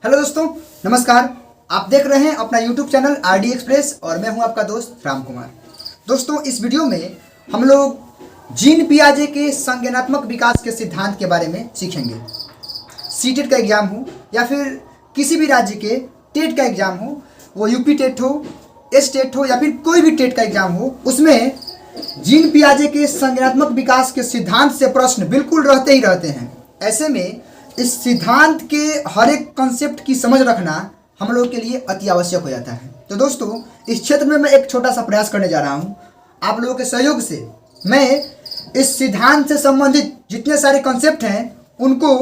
Hello दोस्तों, नमस्कार। आप देख रहे हैं अपना यूट्यूब चैनल आरडी एक्सप्रेस और मैं हूं आपका दोस्त राम कुमार। दोस्तों, इस वीडियो में हम लोग जीन पियाजे के संज्ञानात्मक विकास के सिद्धांत के बारे में सीखेंगे। सीटेट का एग्जाम हो या फिर किसी भी राज्य के टेट का एग्जाम हो, वो यूपी टेट हो, एस टेट हो या फिर कोई भी टेट का एग्जाम हो, उसमें जीन पियाजे के संज्ञानात्मक विकास के सिद्धांत से प्रश्न बिल्कुल रहते ही रहते हैं। ऐसे में इस सिद्धांत के हर एक कॉन्सेप्ट की समझ रखना हम लोग के लिए अति आवश्यक हो जाता है। तो दोस्तों, इस क्षेत्र में मैं एक छोटा सा प्रयास करने जा रहा हूँ। आप लोगों के सहयोग से मैं इस सिद्धांत से संबंधित जितने सारे कॉन्सेप्ट हैं उनको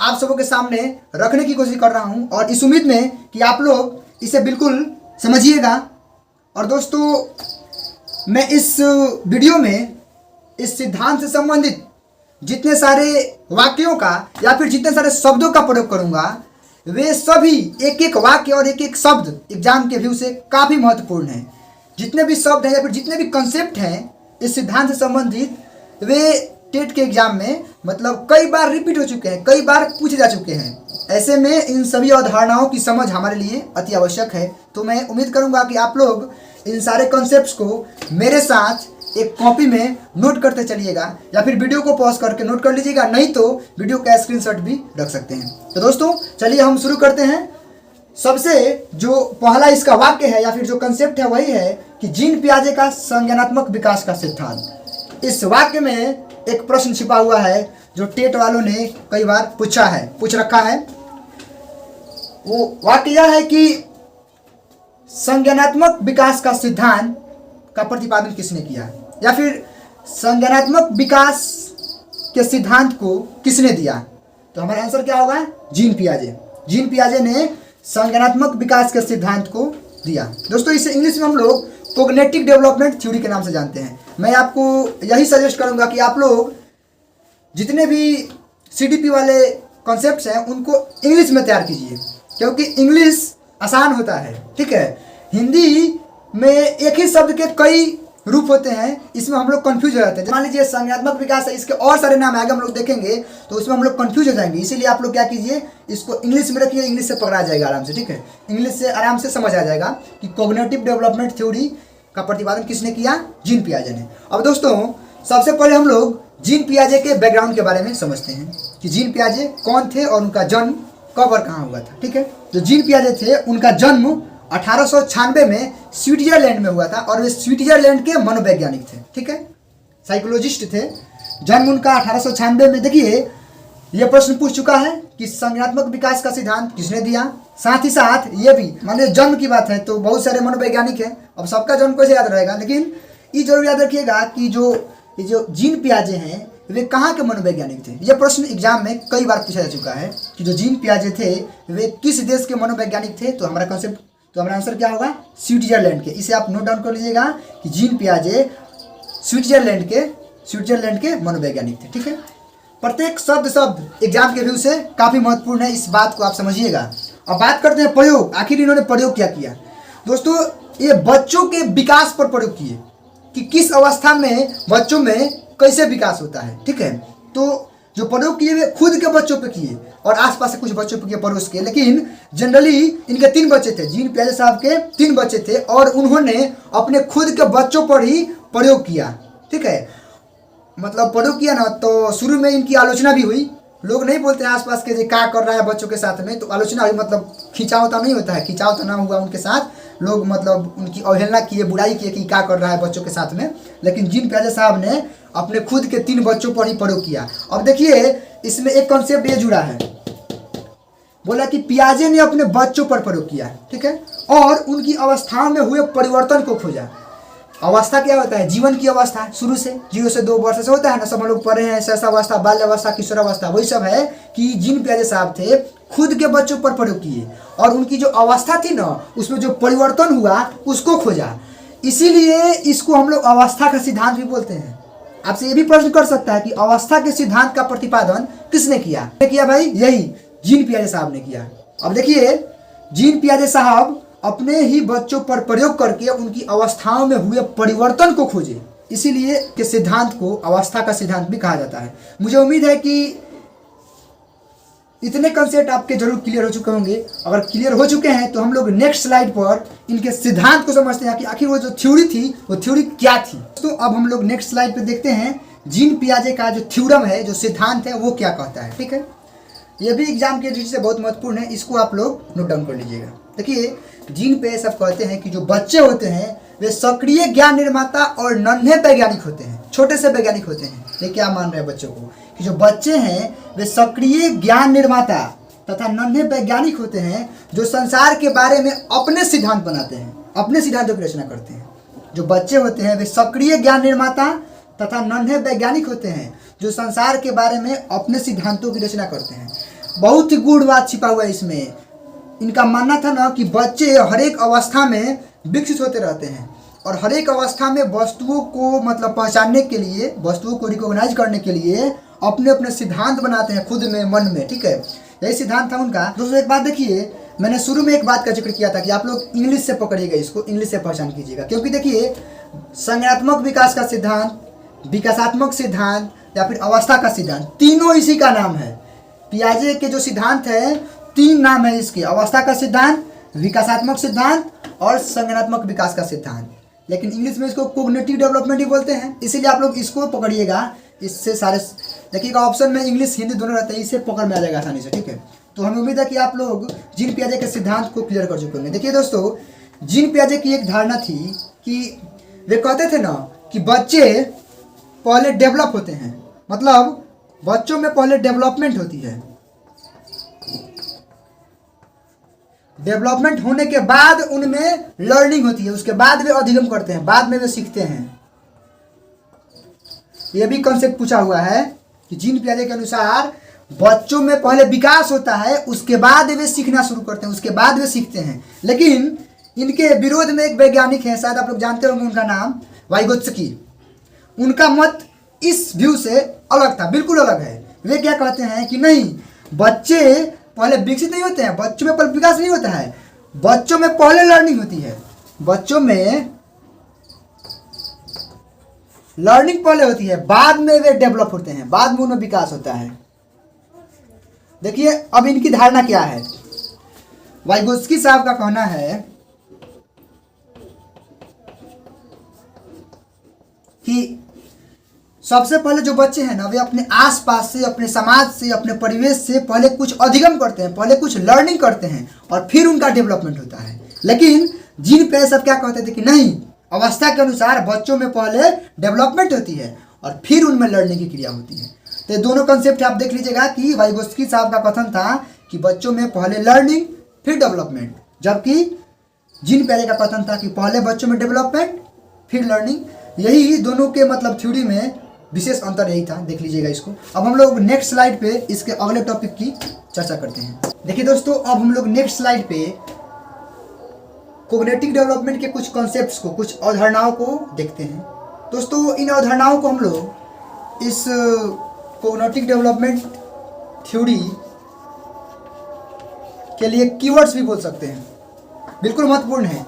आप सबों के सामने रखने की कोशिश कर रहा हूँ और इस उम्मीद में कि आप लोग इसे बिल्कुल समझिएगा। और दोस्तों, मैं इस वीडियो में इस सिद्धांत से संबंधित जितने सारे वाक्यों का या फिर जितने सारे शब्दों का प्रयोग करूंगा, वे सभी एक एक वाक्य और एक एक शब्द एग्जाम के व्यू से काफ़ी महत्वपूर्ण हैं। जितने भी शब्द हैं या फिर जितने भी कंसेप्ट हैं इस सिद्धांत से संबंधित, वे टेट के एग्जाम में मतलब कई बार रिपीट हो चुके हैं, कई बार पूछे जा चुके हैं। ऐसे में इन सभी अवधारणाओं की समझ हमारे लिए अति आवश्यक है। तो मैं उम्मीद करूंगा कि आप लोग इन सारे कॉन्सेप्ट्स को मेरे साथ एक कॉपी में नोट करते चलिएगा या फिर वीडियो को पॉज करके नोट कर लीजिएगा, नहीं तो वीडियो का स्क्रीनशॉट भी रख सकते हैं। तो दोस्तों, चलिए हम शुरू करते हैं। सबसे जो पहला इसका वाक्य है या फिर जो कंसेप्ट है वही है कि जीन पियाजे का संज्ञानात्मक विकास का सिद्धांत। इस वाक्य में एक प्रश्न छिपा हुआ है जो टेट वालों ने कई बार पूछ रखा है। वो वाक्य यह है कि संज्ञानात्मक विकास का सिद्धांत का प्रतिपादन किसने किया, या फिर संज्ञानात्मक विकास के सिद्धांत को किसने दिया। तो हमारा आंसर क्या होगा? जीन पियाजे। जीन पियाजे ने संज्ञानात्मक विकास के सिद्धांत को दिया। दोस्तों, इसे इंग्लिश में हम लोग कोग्निटिव डेवलपमेंट थ्योरी के नाम से जानते हैं। मैं आपको यही सजेस्ट करूंगा कि आप लोग जितने भी सीडीपी वाले कॉन्सेप्ट्स हैं उनको इंग्लिश में तैयार कीजिए, क्योंकि इंग्लिश आसान होता है। ठीक है, हिंदी में एक ही शब्द के कई रूप होते हैं, इसमें हम लोग कंफ्यूज हो जाते हैं। मान लीजिए संज्ञानात्मक विकास है, इसके और सारे नाम आगे हम लोग देखेंगे तो उसमें हम लोग कंफ्यूज हो जाएंगे। इसीलिए आप लोग क्या कीजिए, इसको इंग्लिश में रखिए, इंग्लिश से पकड़ा जाएगा आराम से। ठीक है, इंग्लिश से आराम से समझ आ जाएगा कि कॉग्निटिव डेवलपमेंट थ्योरी का प्रतिपादन किसने किया? जीन पियाजे ने। अब दोस्तों, सबसे पहले हम लोग जीन पियाजे के बैकग्राउंड के बारे में समझते हैं कि जीन पियाजे कौन थे और उनका जन्म कब और कहाँ हुआ था। ठीक है, जो जीन पियाजे थे उनका जन्म 1896 में स्विट्जरलैंड में हुआ था और वे स्विट्जरलैंड के मनोवैज्ञानिक थे। ठीक है, साइकोलॉजिस्ट थे। जन्म उनका 1896 में। देखिए, यह प्रश्न पूछ चुका है कि संज्ञानात्मक विकास का सिद्धांत किसने दिया। साथ ही साथ ये भी मान लीजिए जन्म की बात है तो बहुत सारे मनोवैज्ञानिक हैं। अब सबका जन्म कैसे याद रहेगा, लेकिन ये जरूर याद रखिएगा कि जो जीन पियाजे हैं वे कहाँ के मनोवैज्ञानिक थे। यह प्रश्न एग्जाम में कई बार पूछा जा चुका है कि जो जीन पियाजे थे वे किस देश के मनोवैज्ञानिक थे। तो हमारा आंसर क्या होगा? स्विट्जरलैंड के। इसे आप नोट डाउन कर लीजिएगा कि जीन पियाजे स्विट्जरलैंड के मनोवैज्ञानिक थे। ठीक है, प्रत्येक शब्द एग्जाम के व्यू से काफ़ी महत्वपूर्ण है, इस बात को आप समझिएगा। अब बात करते हैं प्रयोग। आखिर इन्होंने प्रयोग क्या किया? दोस्तों, ये बच्चों के विकास पर प्रयोग किए कि किस अवस्था में बच्चों में कैसे विकास होता है। ठीक है, तो जो प्रयोग किए वे खुद के बच्चों पे किए और आसपास से कुछ बच्चों पे किए, पड़ोस के। लेकिन जनरली इनके 3 बच्चे थे, जीन पियाजे साहब के 3 बच्चे थे और उन्होंने अपने खुद के बच्चों पर ही प्रयोग किया। ठीक है, मतलब प्रयोग किया ना, तो शुरू में इनकी आलोचना भी हुई। लोग नहीं बोलते हैं आसपास के, क्या कर रहा है बच्चों के साथ में, तो आलोचना हुई। मतलब खिंचाव तो नहीं होता है, खिंचाव तो ना हुआ उनके साथ, लोग मतलब उनकी अवहेलना किए, बुराई किए कि क्या कर रहा है बच्चों के साथ में। लेकिन जीन पियाजे साहब ने अपने खुद के 3 बच्चों पर ही प्रयोग किया। अब देखिए, इसमें एक कॉन्सेप्ट ये जुड़ा है, बोला कि पियाजे ने अपने बच्चों पर प्रयोग किया। ठीक है, और उनकी अवस्थाओं में हुए परिवर्तन को खोजा। अवस्था क्या होता है? जीवन की अवस्था, शुरू से 0 से 2 वर्ष से होता है ना, सब हम लोग पढ़े हैं, शैशवावस्था, बाल्यावस्था, किशोरावस्था, वही सब है कि जीन पियाजे साहब थे खुद के बच्चों पर प्रयोग किए और उनकी जो अवस्था थी ना उसमें जो परिवर्तन हुआ उसको खोजा। इसीलिए इसको हम लोग अवस्था का सिद्धांत भी बोलते हैं। आपसे ये भी प्रश्न कर सकता है कि अवस्था के सिद्धांत का प्रतिपादन किसने किया भाई? यही जीन पियाजे साहब ने किया। अब देखिए, जीन पियाजे साहब अपने ही बच्चों पर प्रयोग करके उनकी अवस्थाओं में हुए परिवर्तन को खोजे, इसीलिए के सिद्धांत को अवस्था का सिद्धांत भी कहा जाता है। मुझे उम्मीद है कि इतने कंसेप्ट आपके जरूर क्लियर हो चुके होंगे। अगर क्लियर हो चुके हैं तो हम लोग नेक्स्ट स्लाइड पर इनके सिद्धांत को समझते हैं कि आखिर वो जो थ्योरी थी वो थ्योरी क्या थी। तो अब हम लोग नेक्स्ट स्लाइड पे देखते हैं जीन पियाजे का जो थ्योरम है, जो सिद्धांत है, वो क्या कहता है। ठीक है, ये भी एग्जाम के दृष्टि से बहुत महत्वपूर्ण है, इसको आप लोग नोट डाउन कर लीजिएगा। देखिए, जीन पे सब कहते हैं कि जो बच्चे होते हैं वे सक्रिय ज्ञान निर्माता और नन्हे वैज्ञानिक होते हैं, छोटे से वैज्ञानिक होते हैं। ये क्या मान रहे हैं बच्चों को कि जो बच्चे हैं वे सक्रिय ज्ञान निर्माता तथा नन्हे वैज्ञानिक होते हैं जो संसार के बारे में अपने सिद्धांत बनाते हैं, अपने सिद्धांतों की रचना करते हैं। जो बच्चे होते हैं वे सक्रिय ज्ञान निर्माता तथा नन्हे वैज्ञानिक होते हैं जो संसार के बारे में अपने सिद्धांतों की रचना करते हैं। बहुत ही गूढ़ बात छिपा हुआ है इसमें। इनका मानना था ना कि बच्चे हर एक अवस्था में विकसित होते रहते हैं और हर एक अवस्था में वस्तुओं को मतलब पहचानने के लिए, वस्तुओं को रिकॉग्नाइज करने के लिए अपने अपने सिद्धांत बनाते हैं खुद में, मन में। ठीक है, यही सिद्धांत था उनका। दोस्तों एक बात देखिए, मैंने शुरू में एक बात का जिक्र किया था कि आप लोग इंग्लिश से पकड़िएगा, इसको इंग्लिश से पहचान कीजिएगा। क्योंकि देखिए, संज्ञानात्मक विकास का सिद्धांत, विकासात्मक सिद्धांत या फिर अवस्था का सिद्धांत, तीनों इसी का नाम है। पियाजे के जो सिद्धांत है, 3 नाम है इसके, अवस्था का सिद्धांत, विकासात्मक सिद्धांत और संज्ञानात्मक विकास का सिद्धांत। लेकिन इंग्लिश में इसको कोग्निटिव डेवलपमेंट ही बोलते हैं, इसीलिए आप लोग इसको पकड़िएगा। इससे सारे देखिएगा ऑप्शन में इंग्लिश हिंदी दोनों रहते हैं, इससे पकड़ में आ जाएगा आसानी से। ठीक है, तो हमें उम्मीद है कि आप लोग जीन पियाजे के सिद्धांत को क्लियर कर चुके होंगे। देखिए दोस्तों, जीन पियाजे की एक धारणा थी कि वे कहते थे ना कि बच्चे पहले डेवलप होते हैं, मतलब बच्चों में पहले डेवलपमेंट होती है, डेवलपमेंट होने के बाद उनमें लर्निंग होती है, उसके बाद वे अधिगम करते हैं, बाद में वे सीखते हैं। यह भी कॉन्सेप्ट पूछा हुआ है कि जीन पियाजे के अनुसार बच्चों में पहले विकास होता है, उसके बाद वे सीखना शुरू करते हैं, उसके बाद वे सीखते हैं। लेकिन इनके विरोध में एक वैज्ञानिक है, शायद आप लोग जानते होंगे उनका नाम, वाइगोत्स्की। उनका मत इस व्यू से अलग था, बिल्कुल अलग है। वे क्या कहते हैं कि नहीं, बच्चे पहले विकसित नहीं होते हैं, बच्चों में पहले विकास नहीं होता है, बच्चों में पहले लर्निंग होती है, बच्चों में लर्निंग पहले होती है, बाद में वे डेवलप होते हैं, बाद में उनमें विकास होता है। देखिए अब इनकी धारणा क्या है। वाइगोत्स्की साहब का कहना है कि सबसे पहले जो बच्चे हैं ना, वे अपने आसपास से, अपने समाज से, अपने परिवेश से पहले कुछ अधिगम करते हैं, पहले कुछ लर्निंग करते हैं और फिर उनका डेवलपमेंट होता है। लेकिन जीन पे सब क्या कहते थे कि नहीं, अवस्था के अनुसार बच्चों में पहले डेवलपमेंट होती है और फिर उनमें लर्निंग की क्रिया होती है। तो ये दोनों कंसेप्ट आप देख लीजिएगा कि वाइगोत्स्की साहब का कथन था कि बच्चों में पहले लर्निंग फिर डेवलपमेंट, जबकि जीन पियाजे का कथन था कि पहले बच्चों में डेवलपमेंट फिर लर्निंग। यही दोनों के मतलब थ्योरी में विशेष अंतर यही था, देख लीजिएगा इसको। अब हम लोग नेक्स्ट स्लाइड पे इसके अगले टॉपिक की चर्चा करते हैं। देखिए दोस्तों, अब हम लोग नेक्स्ट स्लाइड पे कोग्निटिव डेवलपमेंट के कुछ कॉन्सेप्ट्स को, कुछ अवधारणाओं को देखते हैं। दोस्तों इन अवधारणाओं को हम लोग इस कोग्निटिव डेवलपमेंट थ्योरी के लिए कीवर्ड्स भी बोल सकते हैं, बिल्कुल महत्वपूर्ण है।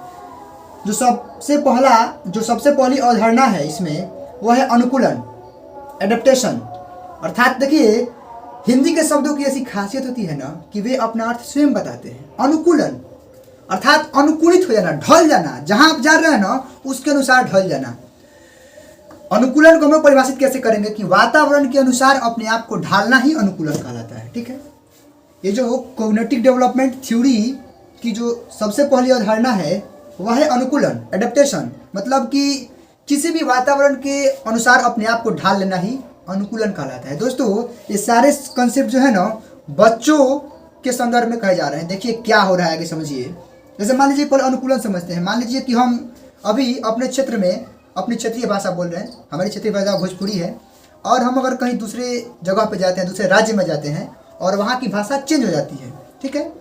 जो सबसे पहली अवधारणा है इसमें वह है अनुकूलन, एडेप्टेशन। अर्थात देखिए, हिंदी के शब्दों की ऐसी खासियत होती है ना कि वे अपना अर्थ स्वयं बताते हैं। अनुकूलन अर्थात अनुकूलित हो जाना, ढल जाना, जहां आप जा रहे हैं ना उसके अनुसार ढल जाना। अनुकूलन को हम लोग परिभाषित कैसे करेंगे कि वातावरण के अनुसार अपने आप को ढालना ही अनुकूलन कहलाता है। ठीक है, ये जो कॉग्निटिव डेवलपमेंट थ्योरी की जो सबसे पहली अवधारणा है वह है अनुकूलन, एडेप्टेशन। मतलब कि किसी भी वातावरण के अनुसार अपने आप को ढाल लेना ही अनुकूलन कहलाता है। दोस्तों ये सारे कंसेप्ट जो है ना बच्चों के संदर्भ में कहे जा रहे हैं। देखिए क्या हो रहा है आगे समझिए। जैसे मान लीजिए पहले अनुकूलन समझते हैं। मान लीजिए कि हम अभी अपने क्षेत्र में अपनी क्षेत्रीय भाषा बोल रहे हैं, हमारी क्षेत्रीय भाषा भोजपुरी है, और हम अगर कहीं दूसरे जगह पे जाते हैं, दूसरे राज्य में जाते हैं और वहाँ की भाषा चेंज हो जाती है। ठीक है,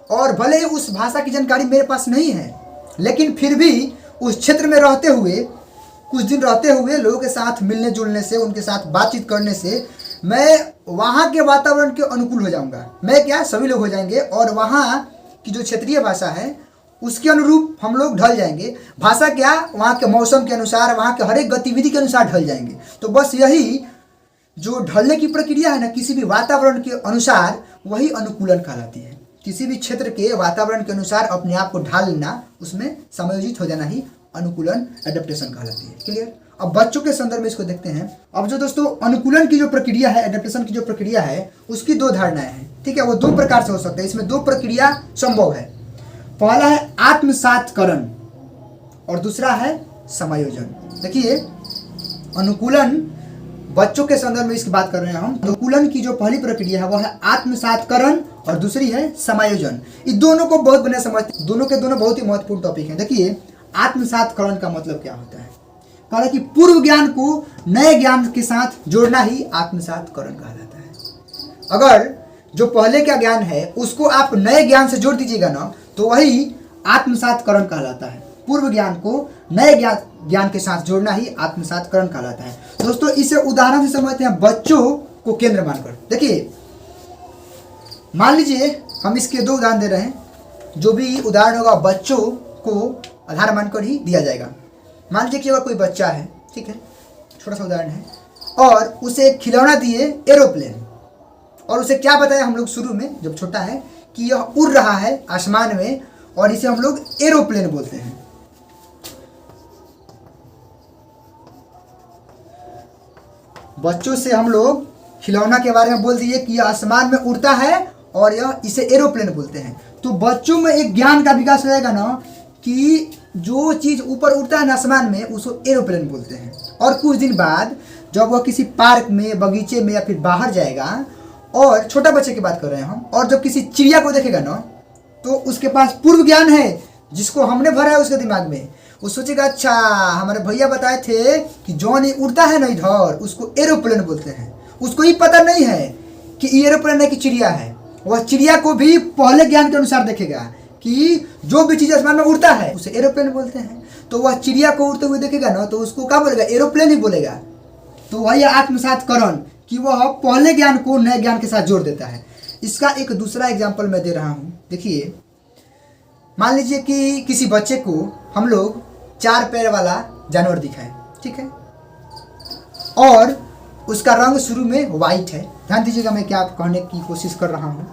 और भले ही उस भाषा की जानकारी मेरे पास नहीं है, लेकिन फिर भी उस क्षेत्र में रहते हुए, कुछ दिन रहते हुए, लोगों के साथ मिलने जुलने से, उनके साथ बातचीत करने से मैं वहाँ के वातावरण के अनुकूल हो जाऊँगा। मैं क्या, सभी लोग हो जाएंगे और वहाँ की जो क्षेत्रीय भाषा है उसके अनुरूप हम लोग ढल जाएंगे। भाषा क्या, वहाँ के मौसम के अनुसार, वहाँ के हर एक गतिविधि के अनुसार ढल जाएंगे। तो बस यही जो ढलने की प्रक्रिया है ना, किसी भी वातावरण के अनुसार वही अनुकूलन कहलाती है। किसी भी क्षेत्र के वातावरण के अनुसार अपने आप को ढाल लेना, उसमें समायोजित हो जाना ही अनुकूलन एडेप्टेशन कहलाती है। क्लियर। अब बच्चों के संदर्भ में इसको देखते हैं। अब जो दोस्तों अनुकूलन की जो प्रक्रिया है, एडेप्टेशन की जो प्रक्रिया है, उसकी दो धारणाएं हैं। ठीक है, वो दो प्रकार से हो सकता है। इसमें दो प्रक्रिया संभव है। पहला है आत्मसातकरण और दूसरा है समायोजन। देखिए अनुकूलन, बच्चों के संदर्भ में इसकी बात कर रहे हैं हम। अनुकूलन की जो पहली प्रक्रिया है वह है आत्मसातकरण और दूसरी है समायोजन। इस दोनों को बहुत बढ़िया समझते, दोनों के दोनों बहुत ही महत्वपूर्ण टॉपिक हैं। देखिए आत्मसातकरण का मतलब क्या होता है? कह रहा है कि पूर्व ज्ञान को नए ज्ञान के साथ जोड़ना ही आत्मसातकरण कहलाता है। अगर जो पहले का ज्ञान है उसको आप नए ज्ञान से जोड़ दीजिएगा ना, तो वही आत्मसातकरण कहलाता है। पूर्व ज्ञान को नए ज्ञान के साथ जोड़ना ही आत्मसातकरण कहलाता है। दोस्तों इसे उदाहरण से समझते हैं, बच्चों को केंद्र मानकर। देखिए मान लीजिए हम इसके दो उदाहरण दे रहे हैं। जो भी उदाहरण होगा बच्चों को आधार मानकर ही दिया जाएगा। मान लीजिए कि अगर कोई बच्चा है, ठीक है, छोटा सा उदाहरण है, और उसे एक खिलौना दिए एरोप्लेन, और उसे क्या बताया हम लोग शुरू में जब छोटा है कि यह उड़ रहा है आसमान में और इसे हम लोग एरोप्लेन बोलते हैं। बच्चों से हम लोग खिलौना के बारे में बोल दिए कि यह आसमान में उड़ता है और यह इसे एरोप्लेन बोलते हैं। तो बच्चों में एक ज्ञान का विकास हो जाएगा ना कि जो चीज़ ऊपर उड़ता है ना आसमान में, उसको एरोप्लेन बोलते हैं। और कुछ दिन बाद जब वह किसी पार्क में, बगीचे में या फिर बाहर जाएगा, और छोटा बच्चे की बात कर रहे हैं हम, और जब किसी चिड़िया को देखेगा ना, तो उसके पास पूर्व ज्ञान है जिसको हमने भरा है उसके दिमाग में। वो सोचेगा अच्छा हमारे भैया बताए थे कि जौन उड़ता है ना इधर, उसको एरोप्लेन बोलते हैं। उसको ही पता नहीं है कि एरोप्लेन है कि चिड़िया है। वह चिड़िया को भी पहले ज्ञान के अनुसार देखेगा कि जो भी चीज़ आसमान में उड़ता है उसे एरोप्लेन बोलते हैं। तो वह चिड़िया को उड़ते हुए देखेगा ना, तो उसको क्या बोलेगा? एरोप्लेन ही बोलेगा। तो वही आत्मसातकरण कि वह पहले ज्ञान को नए ज्ञान के साथ जोड़ देता है। इसका एक दूसरा एग्जाम्पल मैं दे रहा हूँ। देखिए मान लीजिए कि किसी बच्चे को हम लोग 4 पैर वाला जानवर दिखाए, ठीक है, और उसका रंग शुरू में वाइट है। ध्यान दीजिएगा मैं क्या कहने की कोशिश कर रहा हूँ।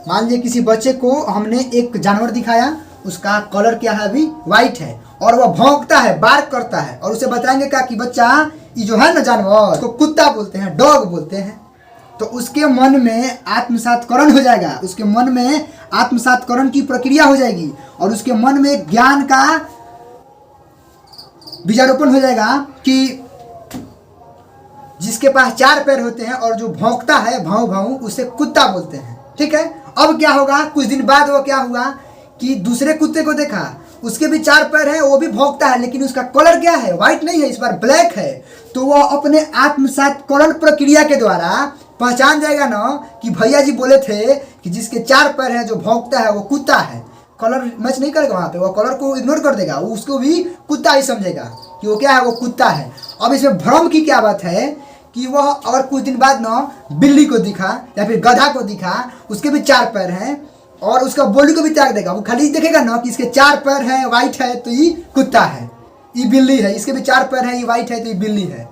मान लीजिए किसी बच्चे को हमने एक जानवर दिखाया, उसका कलर क्या है? अभी वाइट है, और वह भौंकता है, बार्क करता है, और उसे बताएंगे क्या कि बच्चा ये जो है ना जानवर, उसको कुत्ता बोलते हैं, डॉग बोलते हैं। तो उसके मन में आत्मसातकरण हो जाएगा, उसके मन में आत्मसातकरण की प्रक्रिया हो जाएगी, और उसके मन में ज्ञान का बीजारोपण हो जाएगा कि जिसके पास 4 पैर होते हैं और जो भौंकता है भाऊ भाऊ, उसे कुत्ता बोलते हैं। ठीक है, अब क्या होगा? कुछ दिन बाद वो क्या हुआ कि दूसरे कुत्ते को देखा, उसके भी 4 पैर हैं, वो भी भौंकता है, लेकिन उसका कलर क्या है? व्हाइट नहीं है, इस बार ब्लैक है। तो वह अपने आत्मसातकरण प्रक्रिया के द्वारा पहचान जाएगा ना कि भैया जी बोले थे कि जिसके 4 पैर हैं जो भौंकता है वो कुत्ता है। कलर मैच नहीं करेगा वहाँ पे, वो कलर को इग्नोर कर देगा, वो उसको भी कुत्ता ही समझेगा कि वो क्या है, वो कुत्ता है। अब इसमें भ्रम की क्या बात है कि वह अगर कुछ दिन बाद ना बिल्ली को दिखा या फिर गधा को दिखा, उसके भी 4 पैर हैं, और उसका बॉडी को भी त्याग देगा, वो खाली देखेगा ना कि इसके 4 पैर हैं, वाइट है, तो ये कुत्ता है, ये बिल्ली है, इसके भी 4 पैर हैं, ये वाइट है, तो ये बिल्ली है।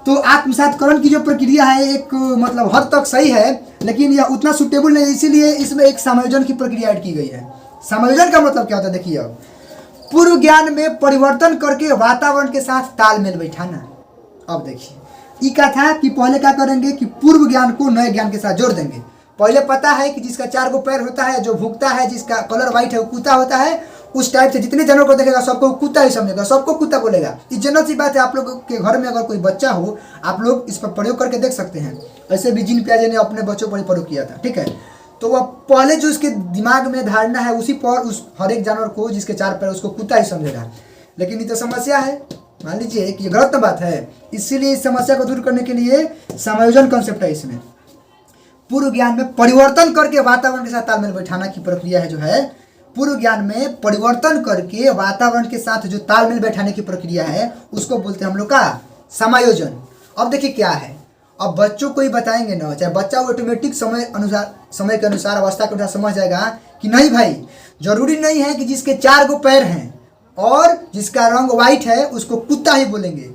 तो आत्मसातकरण की जो प्रक्रिया है एक मतलब हद तक सही है, लेकिन यह उतना सुटेबल नहीं है, इसीलिए इसमें एक समायोजन की प्रक्रिया ऐड की गई है। समायोजन का मतलब क्या होता है? देखिए अब पूर्व ज्ञान में परिवर्तन करके वातावरण के साथ तालमेल बैठाना। अब देखिए ये क्या था कि पहले क्या करेंगे कि पूर्व ज्ञान को नए ज्ञान के साथ जोड़ देंगे। पहले पता है कि जिसका 4 गो पैर होता है, जो भूखता है, जिसका कलर व्हाइट है वो कुत्ता होता है। उस टाइप से जितने जानवर को देखेगा सबको कुत्ता ही समझेगा, सबको कुत्ता बोलेगा। ये जनरल सी बात है। आप लोग के घर में अगर कोई बच्चा हो, आप लोग इस पर प्रयोग करके देख सकते हैं। ऐसे भी जीन पियाजे ने अपने बच्चों पर प्रयोग किया था। ठीक है, तो वह पहले जो उसके दिमाग में धारणा है उसी पर उस हर एक जानवर को जिसके 4 पैर उसको कुत्ता ही समझेगा। लेकिन ये तो समस्या है, मान लीजिए कि ये गलत बात है। इसीलिए इस समस्या को दूर करने के लिए समायोजन कॉन्सेप्ट है। इसमें पूर्व ज्ञान में परिवर्तन करके वातावरण के साथ तालमेल बैठाना की प्रक्रिया है, जो है पूर्व ज्ञान में परिवर्तन करके वातावरण के साथ जो तालमेल बैठाने की प्रक्रिया है उसको बोलते हैं हम लोग का समायोजन। अब देखिए क्या है, अब बच्चों को ही बताएंगे ना, चाहे बच्चा ऑटोमेटिक समय के अनुसार, अवस्था के अनुसार समझ जाएगा कि नहीं भाई, जरूरी नहीं है कि जिसके 4 गो पैर हैं और जिसका रंग व्हाइट है उसको कुत्ता ही बोलेंगे।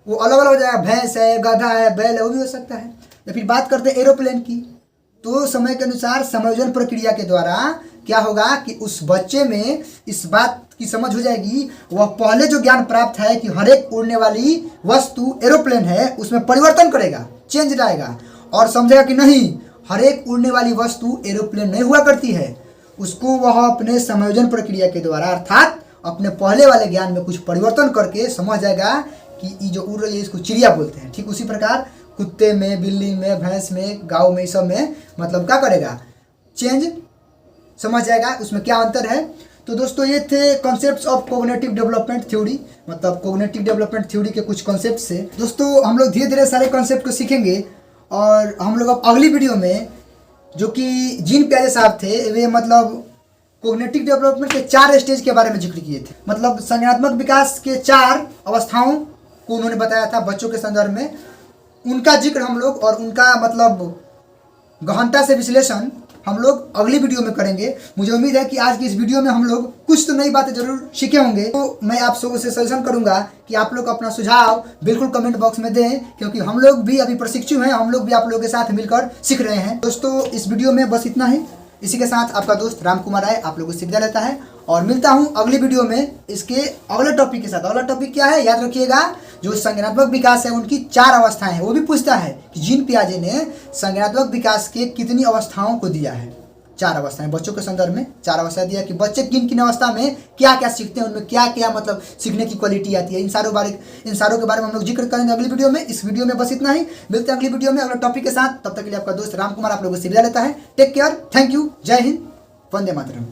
वो अलग अलग हो जाएगा, भैंस है, गधा है, बैल है, वो भी हो सकता है। या फिर बात करते हैं एरोप्लेन की, तो समय के अनुसार समायोजन प्रक्रिया के द्वारा क्या होगा कि उस बच्चे में इस बात की समझ हो जाएगी, वह पहले जो ज्ञान प्राप्त है कि हर एक उड़ने वाली वस्तु एरोप्लेन है, उसमें परिवर्तन करेगा, चेंज लाएगा और समझेगा कि नहीं, हर एक उड़ने वाली वस्तु एरोप्लेन नहीं हुआ करती है। उसको वह अपने समायोजन प्रक्रिया के द्वारा अर्थात अपने पहले वाले ज्ञान में कुछ परिवर्तन करके समझ जाएगा कि ये जो उड़ रही है इसको चिड़िया बोलते हैं। ठीक उसी प्रकार कुत्ते में, बिल्ली में, भैंस में, गाँव में, सब में मतलब क्या करेगा, चेंज समझ जाएगा उसमें क्या अंतर है। तो दोस्तों ये थे concepts of cognitive development theory, मतलब कोग्निटिव डेवलपमेंट थ्योरी के कुछ कॉन्सेप्ट से। दोस्तों हम लोग धीरे धीरे सारे कॉन्सेप्ट को सीखेंगे और हम लोग अब अगली वीडियो में, जो कि जीन पियाजे साहब थे, वे मतलब कोग्निटिव डेवलपमेंट के 4 स्टेज के बारे में जिक्र किए थे। मतलब संज्ञानात्मक विकास के 4 अवस्थाओं को उन्होंने बताया था बच्चों के संदर्भ में। उनका जिक्र हम लोग और उनका मतलब गहनता से विश्लेषण हम लोग अगली वीडियो में करेंगे। मुझे उम्मीद है कि आज की इस वीडियो में हम लोग कुछ तो नई बातें जरूर सीखे होंगे। तो मैं आप सबों से सजेशन करूंगा कि आप लोग अपना सुझाव बिल्कुल कमेंट बॉक्स में दें, क्योंकि हम लोग भी अभी प्रशिक्षु हैं, हम लोग भी आप लोगों के साथ मिलकर सीख रहे हैं। दोस्तों इस वीडियो में बस इतना ही। इसी के साथ आपका दोस्त राम कुमार राय आप लोगों से विदा लेता है और मिलता हूँ अगली वीडियो में इसके अगले टॉपिक के साथ। अगला टॉपिक क्या है याद रखिएगा, जो संज्ञानात्मक विकास है उनकी 4 अवस्थाएं हैं। वो भी पूछता है कि जीन पियाजे ने संज्ञानात्मक विकास के कितनी अवस्थाओं को दिया है। 4 अवस्थाएं बच्चों के संदर्भ में 4 अवस्थाएं दिया कि बच्चे किन किन अवस्था में क्या क्या सीखते हैं, उनमें क्या क्या मतलब सीखने की क्वालिटी आती है। इन सारों के बारे में हम लोग जिक्र करेंगे अगली वीडियो में। इस वीडियो में बस इतना ही। मिलते हैं अगली वीडियो में अगले टॉपिक के साथ। तब तक के लिए आपका दोस्त राम कुमार आप लोगों से विदा लेता है। टेक केयर, थैंक यू, जय हिंद, वंदे मातरम।